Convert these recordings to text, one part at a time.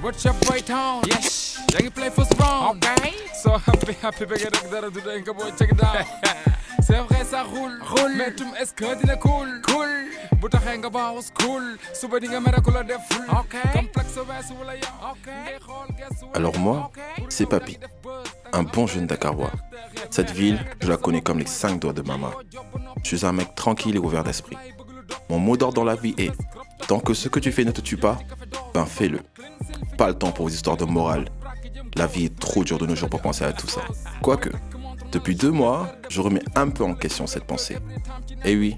What's your boy town? Yes. Jangan play first round. Okay. So happy begin rek dara du denga boy check it out. C'est vrai ça roule. Mais tu est-ce que dina cool? Bu taxé nga bounce cool. Suba di nga mera ko la def full. Complexe wess wala ya. Alors moi, c'est Papy, un bon jeune Dakarois. Cette ville, je la connais comme les 5 doigts de ma main. Je suis un mec tranquille et ouvert d'esprit. Mon mot d'ordre dans la vie est « Tant que ce que tu fais ne te tue pas, ben fais-le. » Pas le temps pour vos histoires de morale. La vie est trop dure de nos jours pour penser à tout ça. Quoique, depuis 2 mois, je remets un peu en question cette pensée. Et oui,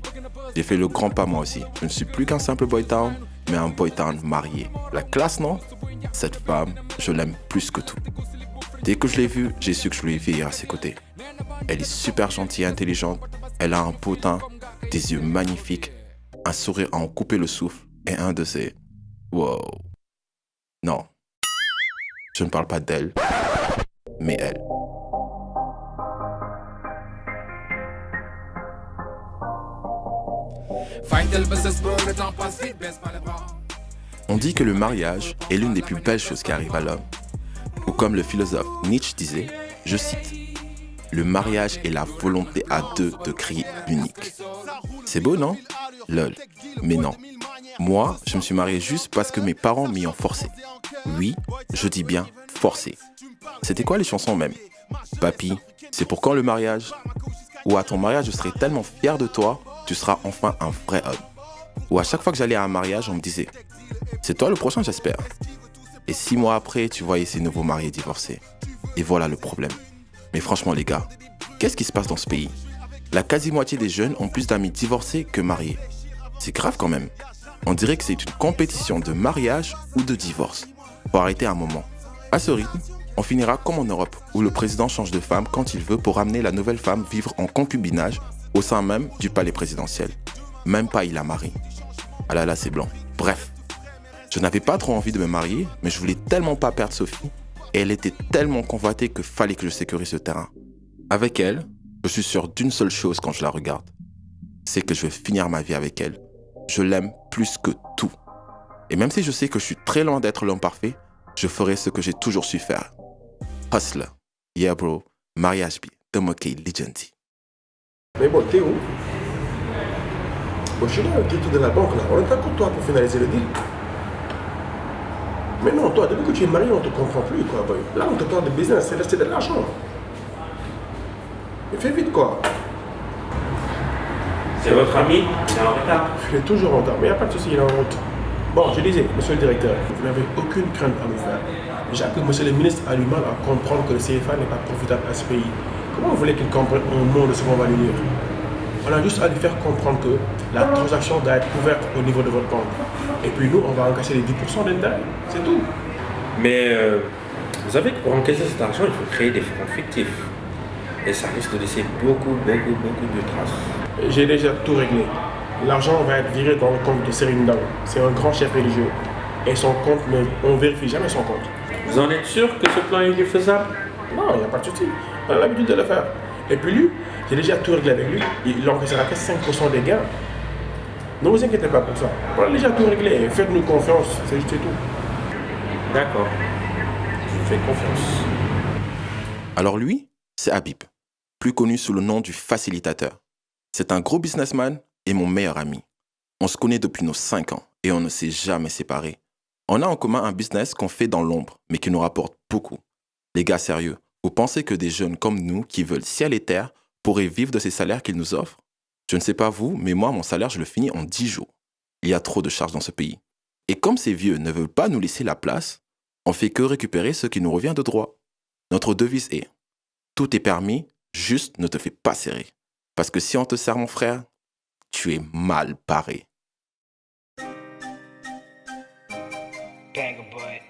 j'ai fait le grand pas moi aussi. Je ne suis plus qu'un simple boy town, mais un boy town marié. La classe, non? Cette femme, je l'aime plus que tout. Dès que je l'ai vue, j'ai su que je voulais vieillir à ses côtés. Elle est super gentille et intelligente. Elle a un beau teint, des yeux magnifiques, un sourire à en couper le souffle et un de ces... Wow. Non. Je ne parle pas d'elle, mais elle. On dit que le mariage est l'une des plus belles choses qui arrivent à l'homme. Ou comme le philosophe Nietzsche disait, je cite, « Le mariage est la volonté à deux de créer l'unique. » C'est beau, non? Lol. Mais non. Moi, je me suis marié juste parce que mes parents m'y ont forcé. Oui, je dis bien forcé. C'était quoi les chansons même? Papy, c'est pour quand le mariage? Ou à ton mariage, je serai tellement fier de toi, tu seras enfin un vrai homme. Ou à chaque fois que j'allais à un mariage, on me disait, c'est toi le prochain, j'espère. Et 6 mois après, tu voyais ces nouveaux mariés divorcés. Et voilà le problème. Mais franchement les gars, qu'est-ce qui se passe dans ce pays? La quasi-moitié des jeunes ont plus d'amis divorcés que mariés. C'est grave quand même. On dirait que c'est une compétition de mariage ou de divorce. Faut arrêter un moment. À ce rythme, on finira comme en Europe, où le président change de femme quand il veut pour ramener la nouvelle femme vivre en concubinage au sein même du palais présidentiel. Même pas il la marie. Ah là là, c'est blanc. Bref. Je n'avais pas trop envie de me marier, mais je voulais tellement pas perdre Sophie, et elle était tellement convoitée que fallait que je sécurise ce terrain. Avec elle, je suis sûr d'une seule chose quand je la regarde. C'est que je vais finir ma vie avec elle. Je l'aime plus que tout. Et même si je sais que je suis très loin d'être l'homme parfait, je ferai ce que j'ai toujours su faire. Hustler. Yeah bro. Mariage bi. Demoké Legendi. Mais bon, t'es où? Bon, je suis là, le titre de la banque là. On est d'accord toi pour finaliser le deal. Mais non, toi, depuis que tu es marié, on te comprend plus quoi, boy. Là, on te parle de business, c'est resté de l'argent. Mais fais vite quoi. C'est votre ami, il est en retard. Il est toujours en retard, mais il n'y a pas de souci, il est en route. Bon, je disais, monsieur le directeur, vous n'avez aucune crainte à me faire. Déjà que monsieur le ministre a du mal à comprendre que le CFA n'est pas profitable à ce pays. Comment vous voulez qu'il comprenne au nom de ce qu'on va lui dire? On a juste à lui faire comprendre que la transaction doit être couverte au niveau de votre banque. Et puis nous, on va encaisser les 10% d'intérêt. C'est tout. Mais vous savez que pour encaisser cet argent, il faut créer des fonds fictifs. Et ça risque de laisser beaucoup de traces. J'ai déjà tout réglé. L'argent va être viré dans le compte de Serine Dang. C'est un grand chef religieux. Et son compte, on ne vérifie jamais son compte. Vous en êtes sûr que ce plan est faisable? Non, il n'y a pas de souci. On a l'habitude de le faire. Et puis lui, j'ai déjà tout réglé avec lui. Il encaissera que 5% des gains. Ne vous inquiétez pas pour ça. On a déjà tout réglé. Faites-nous confiance. C'est juste tout. D'accord. Je vous fais confiance. Alors lui, c'est Habib, plus connu sous le nom du facilitateur. C'est un gros businessman et mon meilleur ami. On se connaît depuis nos 5 ans et on ne s'est jamais séparés. On a en commun un business qu'on fait dans l'ombre, mais qui nous rapporte beaucoup. Les gars sérieux, vous pensez que des jeunes comme nous qui veulent ciel et terre pourraient vivre de ces salaires qu'ils nous offrent? Je ne sais pas vous, mais moi, mon salaire, je le finis en 10 jours. Il y a trop de charges dans ce pays. Et comme ces vieux ne veulent pas nous laisser la place, on fait que récupérer ce qui nous revient de droit. Notre devise est « Tout est permis, juste ne te fais pas serrer. Parce que si on te serre, mon frère, tu es mal paré. » Gang boy.